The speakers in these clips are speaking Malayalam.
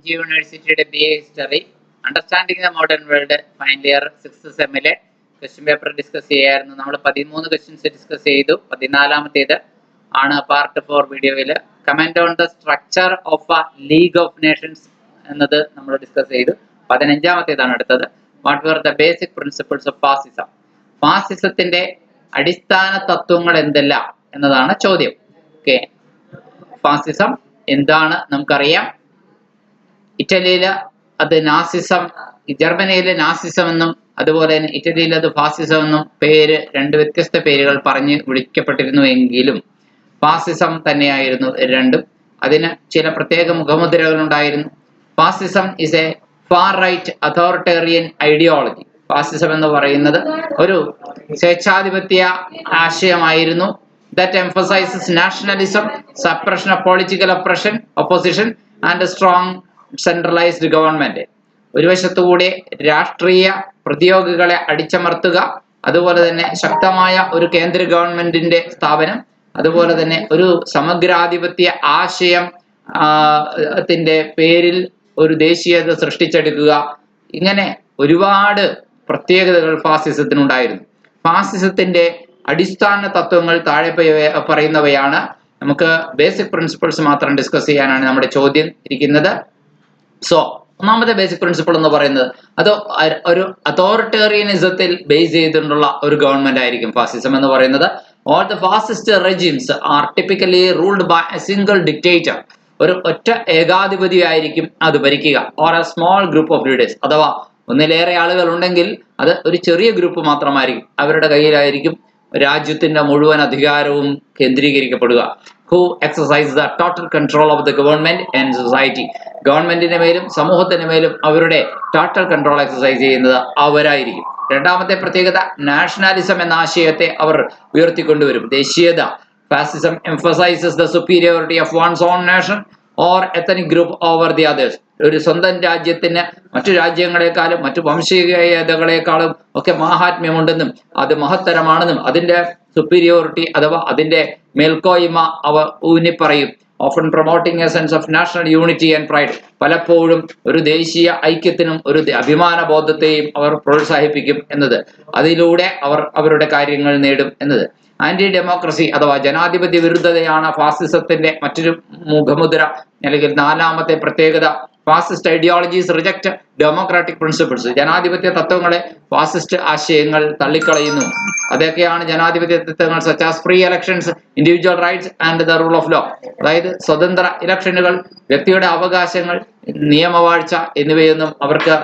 MG യൂണിവേഴ്സിറ്റിയുടെ BA history understanding the modern world final year 6th സെമ്മിലെ ക്വസ്റ്റ്യൻ പേപ്പർ ഡിസ്കസ് ചെയ്യായിരുന്നു. നമ്മൾ 13 ക്വസ്റ്റ്യൻസ് ഡിസ്കസ് ചെയ്തു. 14ാമത്തേത് ആണ് പാർട്ട് 4 വീഡിയോയിൽ. Comment on the structure of a League of Nations എന്നത് നമ്മൾ ഡിസ്കസ് ചെയ്തു. 15ാമത്തേതാണ് അടുത്തത്. What were the basic principles of fascism. ഫാസിസത്തിന്റെ അടിസ്ഥാന തത്വങ്ങൾ എന്തെല്ലാം എന്നതാണ് ചോദ്യം. ഓക്കെ, ഫാസിസം എന്താണ് നമുക്കറിയാം. ഇറ്റലിയില് അത് നാസിസം, ജർമ്മനിയിലെ നാസിസം എന്നും അതുപോലെ തന്നെ ഇറ്റലിയിൽ അത് ഫാസിസം എന്നും പേര്, രണ്ട് വ്യത്യസ്ത പേരുകൾ പറഞ്ഞ് വിളിക്കപ്പെട്ടിരുന്നു എങ്കിലും ഫാസിസം തന്നെയായിരുന്നു രണ്ടും. അതിന് ചില പ്രത്യേക മുഖമുദ്രകൾ ഉണ്ടായിരുന്നു. Fascism is a far right authoritarian ideology. Fascism എന്ന് പറയുന്നത് ഒരു സ്വേച്ഛാധിപത്യ ആശയമായിരുന്നു. that emphasizes nationalism, suppression of political opposition and a strong centralized government. ഒരു വശത്തുകൂടെ രാഷ്ട്രീയ പ്രതിയോഗികളെ അടിച്ചമർത്തുക, അതുപോലെ തന്നെ ശക്തമായ ഒരു കേന്ദ്ര ഗവൺമെന്റിന്റെ സ്ഥാപനം, അതുപോലെ തന്നെ ഒരു സമഗ്രാധിപത്യ ആശയം ത്തിന്റെ പേരിൽ ഒരു ദേശീയത സൃഷ്ടിച്ചെടുക്കുക. ഇങ്ങനെ ഒരുപാട് പ്രത്യേകതകൾ ഫാസിസത്തിനുണ്ടായിരുന്നു. ഫാസിസത്തിന്റെ അടിസ്ഥാന തത്വങ്ങൾ താഴെ പറയുന്നവയാണ്. നമുക്ക് ബേസിക് പ്രിൻസിപ്പിൾസ് മാത്രം ഡിസ്കസ് ചെയ്യാനാണ് നമ്മുടെ ചോദ്യം ഇരിക്കുന്നത്. സോ ഒന്നാമത്തെ ബേസിക് പ്രിൻസിപ്പിൾ എന്ന് പറയുന്നത് അത് ഒരു അതോറിറ്റേറിയനിസത്തിൽ ബേസ് ചെയ്തിട്ടുള്ള ഒരു ഗവൺമെന്റ് ആയിരിക്കും ഫാസിസം എന്ന് പറയുന്നത്. All the fascist regimes are typically ruled by a single dictator. ഒരു ഒറ്റ ഏകാധിപതി ആയിരിക്കും അത് ഭരിക്കുക. Or a small group of leaders, അഥവാ ഒന്നിലേറെ ആളുകൾ ഉണ്ടെങ്കിൽ അത് ഒരു ചെറിയ ഗ്രൂപ്പ് മാത്രമായിരിക്കും. അവരുടെ കയ്യിലായിരിക്കും രാജ്യത്തിന്റെ മുഴുവൻ അധികാരവും കേന്ദ്രീകരിക്കപ്പെടുക. Who exercise the total control of the government and society. ഗവൺമെന്റിന്റെ മേലും സമൂഹത്തിന്റെ മേലും അവരുടെ ടോട്ടൽ കൺട്രോൾ എക്സസൈസ് ചെയ്യുന്നത് അവരായിരിക്കും. രണ്ടാമത്തെ പ്രത്യേകത, നാഷണാലിസം എന്ന ആശയത്തെ അവർ ഉയർത്തിക്കൊണ്ടുവരും. ദേശീയത. ഫാസിസം emphasizes the superiority of one's own nation or ethnic group over the others. ഒരു സ്വന്തം രാജ്യത്തിന് മറ്റു രാജ്യങ്ങളെക്കാളും മറ്റു വംശീയതകളെക്കാളും ഒക്കെ മഹാത്മ്യമുണ്ടെന്നും അത് മഹത്തരമാണെന്നും അതിന്റെ സുപ്പീരിയോറിറ്റി അഥവാ അതിന്റെ മേൽക്കോയ്മ അവർ ഊന്നിപ്പറയും. Often promoting a sense of national unity and pride. പലപ്പോഴും ഒരു ദേശീയ ഐക്യത്തിനും ഒരു അഭിമാന ബോധത്തെയും അവർ പ്രോത്സാഹിപ്പിക്കും എന്നത്. അതിലൂടെ അവർ അവരുടെ കാര്യങ്ങൾ നേടും എന്നത്. ആന്റി ഡെമോക്രസി അഥവാ ജനാധിപത്യ വിരുദ്ധതയാണ് ഫാസിസത്തിന്റെ മറ്റൊരു മുഖമുദ്ര. അല്ലെങ്കിൽ നാലാമത്തെ പ്രത്യേകത, fascist ideologies reject democratic principles. ജനാധിപത്യ തത്വങ്ങളെ ഫാസിസ്റ്റ് ആശയങ്ങൾ തള്ളിക്കളയുന്നു. അതൊക്കെയാണ് ജനാധിപത്യ തത്വങ്ങൾ, such as free elections, individual rights and the rule of law. അതായത് സ്വതന്ത്ര ഇലക്ഷനുകൾ, വ്യക്തിയുടെ അവകാശങ്ങൾ, നിയമവാഴ്ച എന്നിവയൊന്നും അവർക്ക്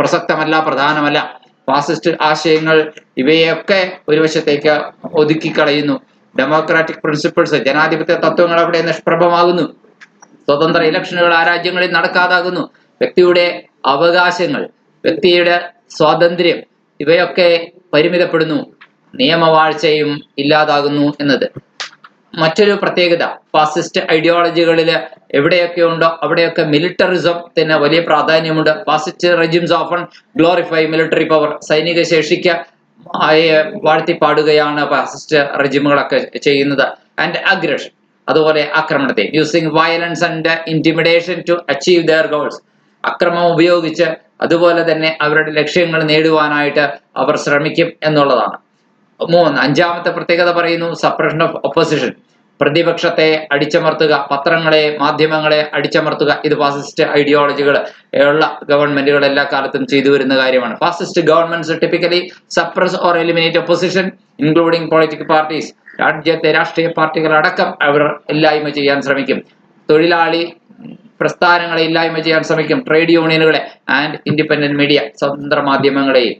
പ്രസക്തമല്ല, പ്രധാനമല്ല. ഫാസിസ്റ്റ് ആശയങ്ങൾ ഇവയൊക്കെ ഒരു വശത്തേക്ക് ഒതുക്കിക്കളയുന്നു. ഡെമോക്രാറ്റിക് പ്രിൻസിപ്പിൾസ്, ജനാധിപത്യ തത്വങ്ങൾ അവിടെ നിഷ്പ്രഭമാകുന്നു. സ്വതന്ത്ര ഇലക്ഷനുകൾ ആ രാജ്യങ്ങളിൽ നടക്കാതാകുന്നു. വ്യക്തിയുടെ അവകാശങ്ങൾ, വ്യക്തിയുടെ സ്വാതന്ത്ര്യം ഇവയൊക്കെ പരിമിതപ്പെടുന്നു. നിയമവാഴ്ചയും ഇല്ലാതാകുന്നു എന്നത് മറ്റൊരു പ്രത്യേകത. ഫാസിസ്റ്റ് ഐഡിയോളജികളിൽ എവിടെയൊക്കെ ഉണ്ടോ അവിടെയൊക്കെ മിലിറ്ററിസത്തിന് വലിയ പ്രാധാന്യമുണ്ട്. Fascist regimes often glorify military power. സൈനിക ശേഷിക്ക് വാഴ്ത്തിപ്പാടുകയാണ് ഫാസിസ്റ്റ് റെജിമുകളൊക്കെ ചെയ്യുന്നത്. ആൻഡ് അഗ്രഷൻ, അതുപോലെ ആക്രമണത്തെ. Using violence and intimidation to achieve their goals. അക്രമം ഉപയോഗിച്ച് അതുപോലെ തന്നെ അവരുടെ ലക്ഷ്യങ്ങൾ നേടുവാനായിട്ട് അവർ ശ്രമിക്കും എന്നുള്ളതാണ്. അഞ്ചാമത്തെ പ്രത്യേകത പറയുന്നു, സപ്രഷൻ ഓഫ് ഒപ്പോസിഷൻ. പ്രതിപക്ഷത്തെ അടിച്ചമർത്തുക, പത്രങ്ങളെ, മാധ്യമങ്ങളെ അടിച്ചമർത്തുക. ഇത് ഫാസിസ്റ്റ് ഐഡിയോളജികൾ ഉള്ള ഗവൺമെന്റുകൾ എല്ലാ കാലത്തും ചെയ്തു വരുന്ന കാര്യമാണ്. Fascist governments typically suppress or eliminate opposition including political parties. രാജ്യത്തെ രാഷ്ട്രീയ പാർട്ടികൾ അടക്കം അവർ ഇല്ലായ്മ ചെയ്യാൻ ശ്രമിക്കും. തൊഴിലാളി പ്രസ്ഥാനങ്ങളെ ഇല്ലായ്മ ചെയ്യാൻ ശ്രമിക്കും. ട്രേഡ് യൂണിയനുകളെ ആൻഡ് ഇൻഡിപെൻഡന്റ് മീഡിയ, സ്വതന്ത്ര മാധ്യമങ്ങളെയും.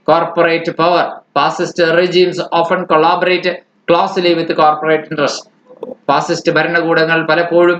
Corporate power. Fascist regimes often collaborate closely with corporate interest. Fascist ഭരണകൂടങ്ങൾ പലപ്പോഴും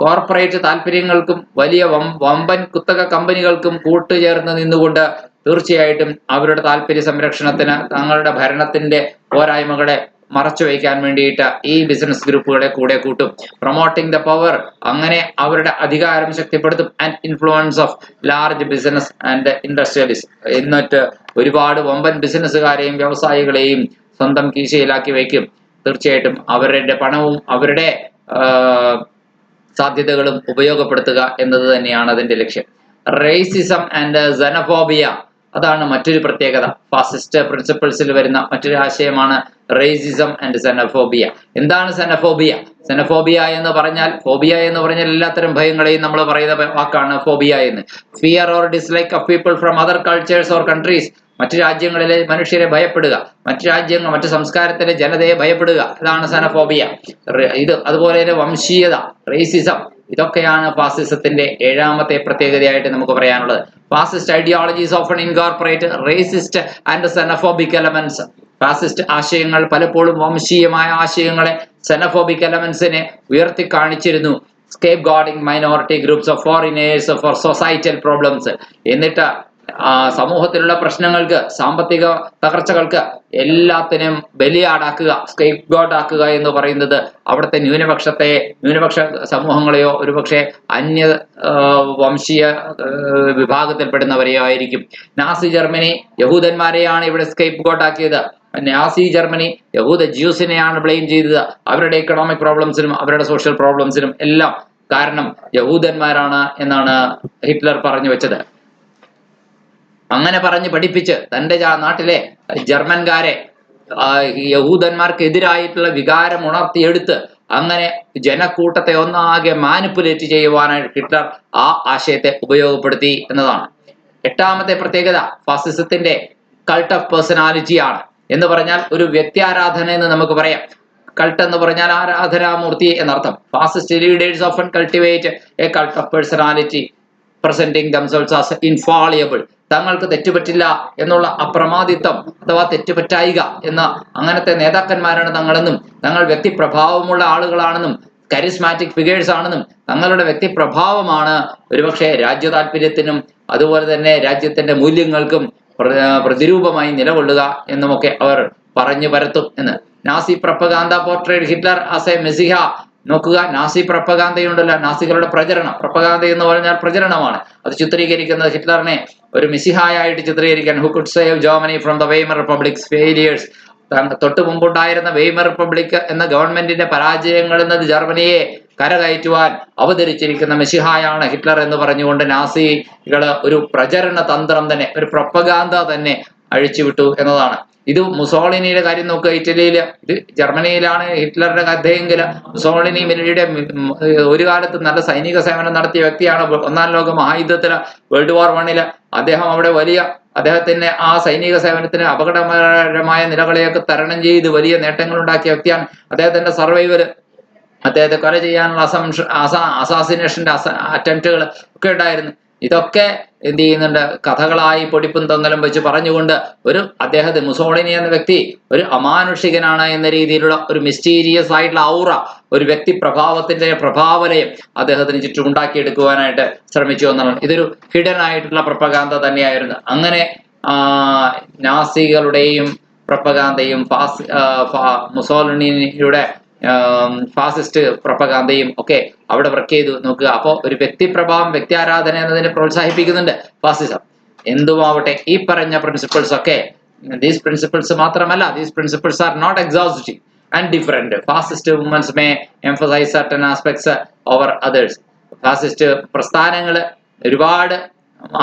കോർപ്പറേറ്റ് താല്പര്യങ്ങൾക്കും വലിയ വമ്പൻ കുത്തക കമ്പനികൾക്കും കൂട്ടുചേർന്ന് നിന്നുകൊണ്ട് തീർച്ചയായിട്ടും അവരുടെ താല്പര്യ സംരക്ഷണത്തിന് തങ്ങളുടെ ഭരണത്തിന്റെ പോരായ്മകളെ മറച്ചു വയ്ക്കാൻ വേണ്ടിയിട്ട് ഈ ബിസിനസ് ഗ്രൂപ്പുകളെ കൂടെ കൂട്ടും. പ്രൊമോട്ടിംഗ് ദ പവർ, അങ്ങനെ അവരുടെ അധികാരം ശക്തിപ്പെടുത്തും. And influence of large business and industrialist. എന്നിട്ട് ഒരുപാട് വമ്പൻ ബിസിനസ്സുകാരെയും വ്യവസായികളെയും സ്വന്തം കീശയിലാക്കി വയ്ക്കും. തീർച്ചയായിട്ടും അവരുടെ പണവും അവരുടെ സാധ്യതകളും ഉപയോഗപ്പെടുത്തുക എന്നത് തന്നെയാണ് അതിന്റെ ലക്ഷ്യം. റേസിസം ആൻഡ് xenophobia അതാണ് മറ്റൊരു പ്രത്യേകത. ഫാസിസ്റ്റ് പ്രിൻസിപ്പിൾസിൽ വരുന്ന മറ്റൊരു ആശയമാണ് റേസിസം ആൻഡ് xenophobia. എന്താണ് xenophobia? xenophobia എന്ന് പറഞ്ഞാൽ, ഫോബിയ എന്ന് പറഞ്ഞാൽ എല്ലാത്തരം ഭയങ്ങളെയും നമ്മൾ പറയുന്ന വാക്കാണ് ഫോബിയ എന്ന്. Fear or dislike of people from other cultures or countries. മറ്റു രാജ്യങ്ങളിലെ മനുഷ്യരെ ഭയപ്പെടുക, മറ്റു സംസ്കാരത്തിലെ ജനതയെ ഭയപ്പെടുക, ഇതാണ് xenophobia. ഇത് അതുപോലെ തന്നെ വംശീയത, റേസിസം, ഇതൊക്കെയാണ് ഫാസിസത്തിന്റെ ഏഴാമത്തെ പ്രത്യേകതയായിട്ട് നമുക്ക് പറയാനുള്ളത്. Fascist ideologies often incorporate racist and xenophobic elements. Fascist ആശയങ്ങൾ പലപ്പോഴും വംശീയമായ ആശയങ്ങളെ, xenophobic എലമെന്റ്സിനെ ഉയർത്തി കാണിച്ചിരുന്നു. Scapegoating minority groups of foreigners for societal problems. എന്നിട്ട് സമൂഹത്തിലുള്ള പ്രശ്നങ്ങൾക്ക്, സാമ്പത്തിക തകർച്ചകൾക്ക് എല്ലാത്തിനും ബലിയാടാക്കുക, സ്കേപ്പ് ഗോഡ് ആക്കുക എന്ന് പറയുന്നത് അവിടുത്തെ ന്യൂനപക്ഷ സമൂഹങ്ങളെയോ ഒരുപക്ഷെ അന്യ വംശീയ വിഭാഗത്തിൽപ്പെടുന്നവരെയോ ആയിരിക്കും. നാസി ജർമ്മനി യഹൂദന്മാരെയാണ് ഇവിടെ സ്കേപ്പ് ഗോഡ് ആക്കിയത്. നാസി ജർമ്മനി ജ്യൂസിനെയാണ് ബ്ലെയിം ചെയ്തത്. അവരുടെ എക്കണോമിക് പ്രോബ്ലംസിനും അവരുടെ സോഷ്യൽ പ്രോബ്ലംസിനും എല്ലാം കാരണം യഹൂദന്മാരാണ് എന്നാണ് ഹിറ്റ്ലർ പറഞ്ഞു വെച്ചത്. അങ്ങനെ പറഞ്ഞ് പഠിപ്പിച്ച് തൻ്റെ നാട്ടിലെ ജർമ്മൻകാരെ യഹൂദന്മാർക്കെതിരായിട്ടുള്ള വികാരം ഉണർത്തിയെടുത്ത് അങ്ങനെ ജനക്കൂട്ടത്തെ ഒന്നാകെ മാനിപ്പുലേറ്റ് ചെയ്യുവാനായിട്ട് ഹിറ്റ്ലർ ആ ആശയത്തെ ഉപയോഗപ്പെടുത്തി എന്നതാണ്. എട്ടാമത്തെ പ്രത്യേകത ഫാസിസത്തിന്റെ കൾട്ട് ഓഫ് പേഴ്സണാലിറ്റിയാണ്. എന്ന് പറഞ്ഞാൽ ഒരു വ്യക്തിയാരാധന എന്ന് നമുക്ക് പറയാം. കൾട്ട് എന്ന് പറഞ്ഞാൽ ആരാധനാമൂർത്തി എന്നർത്ഥം. Fascist leaders often cultivate a cult of personality presenting themselves as infallible. തങ്ങൾക്ക് തെറ്റുപറ്റില്ല എന്നുള്ള അപ്രമാദിത്വം അഥവാ തെറ്റുപറ്റായിക എന്ന അങ്ങനത്തെ നേതാക്കന്മാരാണ് തങ്ങളെന്നും, തങ്ങൾ വ്യക്തിപ്രഭാവമുള്ള ആളുകളാണെന്നും, കരിസ്മാറ്റിക് ഫിഗേഴ്സ് ആണെന്നും, തങ്ങളുടെ വ്യക്തിപ്രഭാവമാണ് ഒരുപക്ഷെ രാജ്യ താല്പര്യത്തിനും അതുപോലെ തന്നെ രാജ്യത്തിന്റെ മൂല്യങ്ങൾക്കും പ്രതിരൂപമായി നിലകൊള്ളുക എന്നുമൊക്കെ അവർ പറഞ്ഞു പരത്തും എന്ന്. Nazi propaganda portrayed Hitler as a messiah. നോക്കുക, നാസി പ്രൊപ്പഗാൻഡയുണ്ടല്ലോ, നാസികളുടെ പ്രചരണം. പ്രൊപ്പഗാൻഡ എന്ന് പറഞ്ഞാൽ പ്രചരണമാണ്. അത് ചിത്രീകരിക്കുന്നത് ഹിറ്റ്ലറിനെ ഒരു മെസ്സിഹായായിട്ട് ചിത്രീകരിക്കാൻ. Who could save Germany from the Weimar republics failures. തൊട്ടു മുമ്പുണ്ടായിരുന്ന വെയ്മർ റിപ്പബ്ലിക് എന്ന ഗവൺമെന്റിന്റെ പരാജയങ്ങളിൽ നിന്ന് ജർമ്മനിയെ കരകയറ്റുവാൻ അവതരിച്ചിരിക്കുന്ന മെസ്സിഹായാണ് ഹിറ്റ്ലർ എന്ന് പറഞ്ഞുകൊണ്ട് നാസികള് ഒരു പ്രചരണ തന്ത്രം തന്നെ, ഒരു പ്രൊപ്പഗാൻഡ തന്നെ അഴിച്ചുവിട്ടു എന്നതാണ്. ഇത് മുസോളിനിയുടെ കാര്യം നോക്കുക. ഇറ്റലിയില്, ഇത് ജർമ്മനിയിലാണ് ഹിറ്റ്ലറുടെ കഥയെങ്കിൽ മുസോളിനിയുടെ ഒരു കാലത്ത് നല്ല സൈനിക സേവനം നടത്തിയ വ്യക്തിയാണ്. ഒന്നാം ലോക മഹായുദ്ധത്തില്, വേൾഡ് വാർ 1 അദ്ദേഹം അവിടെ അദ്ദേഹത്തിന്റെ ആ സൈനിക സേവനത്തിന് അപകടകരമായ നിലകളെയൊക്കെ തരണം ചെയ്ത് വലിയ നേട്ടങ്ങൾ ഉണ്ടാക്കിയ വ്യക്തിയാണ്. അദ്ദേഹത്തിന്റെ സർവൈവൽ, അദ്ദേഹത്തെ കൊല ചെയ്യാനുള്ള അസാസിനേഷന്റെ അറ്റംപ്റ്റുകൾ ഒക്കെ ഉണ്ടായിരുന്നു. ഇതൊക്കെ എന്ത് ചെയ്യുന്നുണ്ട്, കഥകളായി പൊടിപ്പും തൊങ്ങലും വെച്ച് പറഞ്ഞുകൊണ്ട് അദ്ദേഹത്തെ മുസോളിനി എന്ന വ്യക്തി ഒരു അമാനുഷികനാണ് എന്ന രീതിയിലുള്ള ഒരു മിസ്റ്റീരിയസ് ആയിട്ടുള്ള ഔറ, ഒരു വ്യക്തി പ്രഭാവത്തിന്റെ പ്രഭാവലയം അദ്ദേഹത്തിന് ചുറ്റും ഉണ്ടാക്കിയെടുക്കുവാനായിട്ട് ശ്രമിച്ചു എന്നാണ്. ഇതൊരു ഹിഡൻ ആയിട്ടുള്ള പ്രൊപ്പഗാൻഡ തന്നെയായിരുന്നു. അങ്ങനെ നാസികളുടെയും പ്രൊപ്പഗാൻഡയും മുസോളിനിയുടെ ഫാസിസ്റ്റ് പ്രൊപ്പഗാൻഡയും ഒക്കെ അവിടെ വർക്ക് ചെയ്തു. നോക്കുക, അപ്പോൾ ഒരു വ്യക്തിപ്രഭാവം, വ്യക്തി ആരാധന എന്നതിനെ പ്രോത്സാഹിപ്പിക്കുന്നുണ്ട് ഫാസിസം. എന്തുമാവട്ടെ, ഈ പറഞ്ഞ പ്രിൻസിപ്പിൾസ് ഒക്കെ, ദീസ് പ്രിൻസിപ്പിൾസ് മാത്രമല്ല, these principles are not exhaustive and different. Fascist movements may emphasise certain aspects over others. Fascist പ്രസ്ഥാനങ്ങള് ഒരുപാട്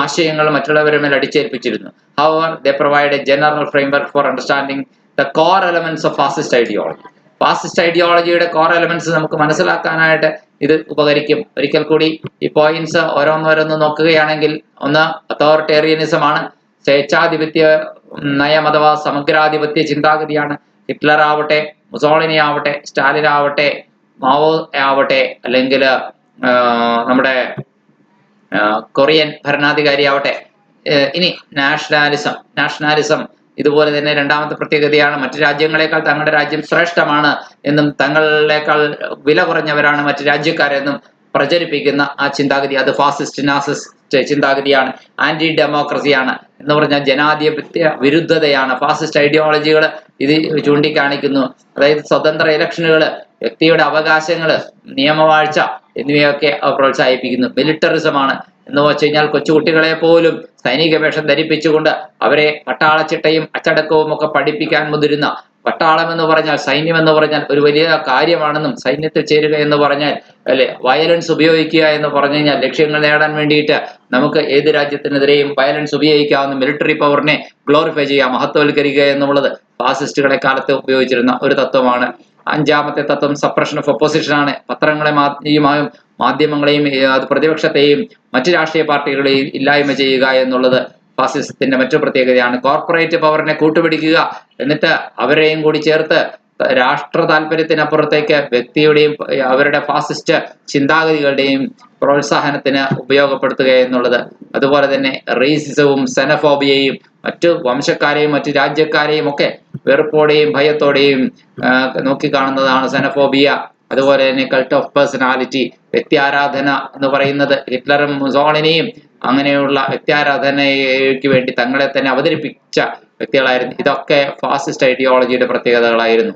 ആശയങ്ങൾ മറ്റുള്ളവരുടെ മേൽ അടിച്ചേൽപ്പിച്ചിരുന്നു. However, they provide a general framework for understanding the core elements of fascist ideology. Fascist ഐഡിയോളജിയുടെ കോർ എലമെന്റ്സ് നമുക്ക് മനസ്സിലാക്കാനായിട്ട് ഇത് ഉപകരിക്കും. ഒരിക്കൽ കൂടി ഈ പോയിന്റ്സ് ഓരോന്നോരോന്ന് നോക്കുകയാണെങ്കിൽ, ഒന്ന് അതോറിറ്റേറിയനിസം ആണ്, സ്വേച്ഛാധിപത്യ നയം അഥവാ സമഗ്രാധിപത്യ ചിന്താഗതിയാണ്. ഹിറ്റ്ലർ ആവട്ടെ, മുസോളിനി ആവട്ടെ, സ്റ്റാലിൻ ആവട്ടെ, മാവോ ആവട്ടെ, അല്ലെങ്കിൽ നമ്മുടെ കൊറിയൻ ഭരണാധികാരി ആവട്ടെ. ഇനി നാഷണാലിസം ഇതുപോലെ തന്നെ രണ്ടാമത്തെ പ്രത്യേകതയാണ്. മറ്റു രാജ്യങ്ങളെക്കാൾ തങ്ങളുടെ രാജ്യം ശ്രേഷ്ഠമാണ് എന്നും തങ്ങളേക്കാൾ വില കുറഞ്ഞവരാണ് മറ്റു രാജ്യക്കാരെന്നും പ്രചരിപ്പിക്കുന്ന ആ ചിന്താഗതി, അത് ഫാസിസ്റ്റ് നാസിസ്റ്റ് ചിന്താഗതിയാണ്. ആന്റി ഡെമോക്രസിയാണ് എന്ന് പറഞ്ഞാൽ ജനാധിപത്യ വിരുദ്ധതയാണ്. ഫാസിസ്റ്റ് ഐഡിയോളജികൾ ഇത് ചൂണ്ടിക്കാണിക്കുന്നു. അതായത് സ്വതന്ത്ര ഇലക്ഷനുകള്, വ്യക്തിയുടെ അവകാശങ്ങള്, നിയമവാഴ്ച എന്നിവയൊക്കെ പ്രോത്സാഹിപ്പിക്കുന്നു. മിലിറ്ററിസമാണ് എന്ന് വെച്ച് കഴിഞ്ഞാൽ കൊച്ചുകുട്ടികളെ പോലും സൈനിക വേഷം ധരിപ്പിച്ചുകൊണ്ട് അവരെ പട്ടാളച്ചിട്ടയും അച്ചടക്കവും ഒക്കെ പഠിപ്പിക്കാൻ മുതിരുന്ന പട്ടാളം എന്ന് പറഞ്ഞാൽ, സൈന്യം എന്ന് പറഞ്ഞാൽ ഒരു വലിയ കാര്യമാണെന്നും സൈന്യത്തിൽ ചേരുക എന്ന് പറഞ്ഞാൽ അല്ലെ വയലൻസ് ഉപയോഗിക്കുക എന്ന് പറഞ്ഞു കഴിഞ്ഞാൽ ലക്ഷ്യങ്ങൾ നേടാൻ വേണ്ടിയിട്ട് നമുക്ക് ഏത് രാജ്യത്തിനെതിരെയും വയലൻസ് ഉപയോഗിക്കാവുന്ന മിലിറ്ററി പവറിനെ ഗ്ലോറിഫൈ ചെയ്യുക, മഹത്വവൽക്കരിക്കുക എന്നുള്ളത് ഫാസിസ്റ്റുകളെ കാലത്ത് ഉപയോഗിച്ചിരുന്ന ഒരു തത്വമാണ്. അഞ്ചാമത്തെ തത്വം സപ്രഷൻ ഓഫ് ഒപ്പോസിഷൻ ആണ്. പത്രങ്ങളെ മാധ്യമങ്ങളെയും പ്രതിപക്ഷത്തെയും മറ്റു രാഷ്ട്രീയ പാർട്ടികളെയും ഇല്ലായ്മ ചെയ്യുക എന്നുള്ളത് ഫാസിസത്തിന്റെ മറ്റു പ്രത്യേകതയാണ്. കോർപ്പറേറ്റ് പവറിനെ കൂട്ടുപിടിക്കുക, എന്നിട്ട് അവരെയും കൂടി ചേർത്ത് രാഷ്ട്ര താല്പര്യത്തിനപ്പുറത്തേക്ക് വ്യക്തിയുടെയും അവരുടെ ഫാസിസ്റ്റ് ചിന്താഗതികളുടെയും പ്രോത്സാഹനത്തിന് ഉപയോഗപ്പെടുത്തുക എന്നുള്ളത്. അതുപോലെ തന്നെ റേസിസവും സെനഫോബിയയും മറ്റു വംശക്കാരെയും മറ്റു രാജ്യക്കാരെയും ഒക്കെ വെറുപ്പോടെയും ഭയത്തോടെയും നോക്കിക്കാണുന്നതാണ് സെനഫോബിയ. അതുപോലെ തന്നെ കൾട്ട് ഓഫ് പേഴ്സണാലിറ്റി, വ്യക്തി ആരാധന എന്ന് പറയുന്നത് ഹിറ്റ്ലറും മുസോളിനിയും അങ്ങനെയുള്ള വ്യക്തിയാരാധനയ്ക്ക് വേണ്ടി തങ്ങളെ തന്നെ അവതരിപ്പിച്ച വ്യക്തികളായിരുന്നു. ഇതൊക്കെ ഫാസിസ്റ്റ് ഐഡിയോളജിയുടെ പ്രത്യേകതകളായിരുന്നു.